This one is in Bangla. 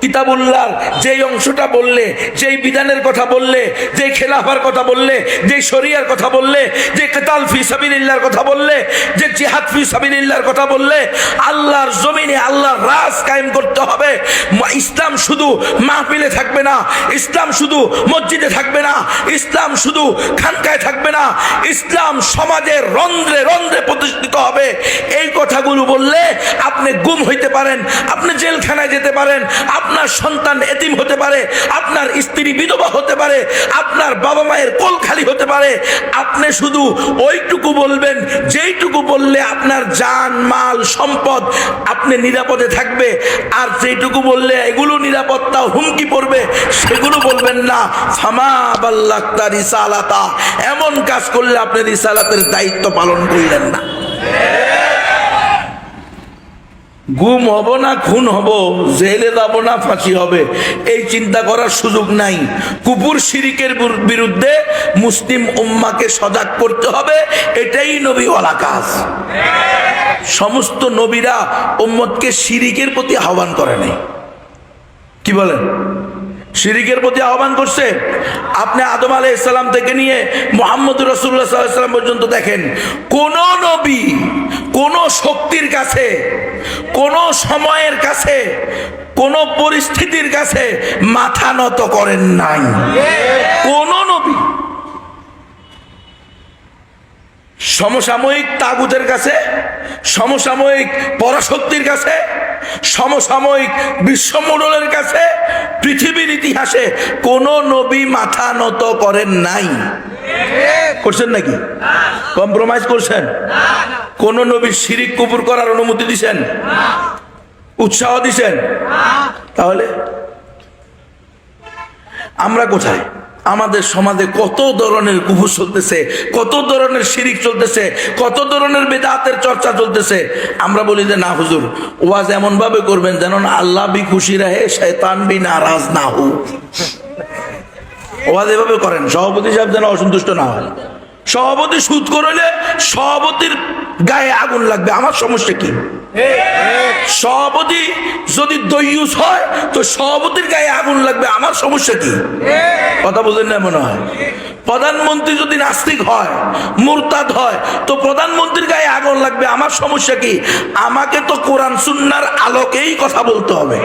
কিতাবুল্লাহ যেই অংশটা বললে, যেই বিধানের কথা বললে, যেই খেলাফার কথা বললে, যেই শরিয়ার কথা বললে, যে কিতাল ফি সাবিলিল্লাহর কথা বললে, যে জিহাদ ফি সাবিলিল্লাহর কথা বললে, আল্লাহর জমিনে আল্লাহর রাজ কায়েম করতে হবে। ইসলাম শুধু মাহফিলে থাকবে না, ইসলাম শুধু মসজিদে থাকবে না, ইসলাম শুধু খানকায় থাকবে না, ইসলাম সমাজের রন্ধ্রে রন্ধ্রে প্রতিষ্ঠিত হবে। এই কথাগুলো বললে আপনি গুম হইতে পারেন, আপনি জেলখানায় যেতে পারেন, আপনার সন্তান এতিম হতে পারে, আপনার স্ত্রী বিধবা হতে পারে, আপনার বাবা মায়ের কোল খালি হতে পারে। আপনি শুধু ওইটুকু বলবেন যেইটুকু বললে আপনার জান মাল সম্পদ আপনি নিরাপদে থাকবে, আর যেইটুকু বললে এগুলো নিরাপত্তা হুমকি পড়বে সেগুলো বলবেন না। ফামা বাল্লাগতা রিসালাতা, এমন কাজ করলে আপনি রিসালাতের দায়িত্ব পালন করলেন না। গুম হব না খুন হব, জেলে যাব না ফাঁসি হবে, এই চিন্তা করার সুযোগ নাই। কুফর শিরিকের বিরুদ্ধে মুসলিম উম্মাকে সজাগ করতে হবে, এটাই নবীওয়ালা কাজ। সমস্ত নবীরা উম্মতকে শিরিকের প্রতি আহ্বান করে নাই। কি বলেন? শিরিকের প্রতি আহ্বান করছে। আপনি আদম আলাইহিস সালাম থেকে নিয়ে মুহাম্মদ রাসূলুল্লাহ সাল্লাল্লাহু আলাইহি ওয়াসাল্লাম পর্যন্ত দেখেন, কোন নবী কোন শক্তির কাছে, কোন সময়ের কাছে, কোন পরিস্থিতির কাছে মাথা নত করেন নাই। কোন নবী সমসাময়িক তাগুতের কাছে, সমসাময়িক পরাশক্তির কাছে, সমসাময়িক বিশ্বমণ্ডলের কাছে, পৃথিবীর ইতিহাসে কোন নবী মাথা নত করেন নাই। করছেন নাকি? কম্প্রোমাইজ করছেন? কোন নবী শিরিক কুফর করার অনুমতি দিছেন? উৎসাহ দিছেন? তাহলে আমরা কোথায়? আমাদের সমাজে কত ধরনের কুফর চলতেছে, কত ধরনের শিরিক চলতেছে, কত ধরনের বেদাতের চর্চা চলতেছে। আমরা বলি যে না হুজুর, ওয়াজ এমন ভাবে করবেন যেন আল্লাহ বি খুশি রহে, শয়তান বি নারাজ না হো। ওয়াজ এভাবে করেন, সভাপতি সাহেব যেন অসন্তুষ্ট না হয়। সভাপতি সুদ করলে সভাপতির গায়ে আগুন লাগবে, আমার সমস্যা কি? সভাপতি যদি দইয়ুস হয় তো সভাপতির গায়ে আগুন লাগবে, আমার সমস্যা কি? কথা বলেন না মনে হয়। প্রধানমন্ত্রী যদি নাস্তিক হয়, মুরতাদ হয়, তো প্রধানমন্ত্রীর গায়ে আগুন লাগবে, আমার সমস্যা কি? আমাকে তো কোরআন সুন্নাহর আলোকেই কথা বলতে হবে।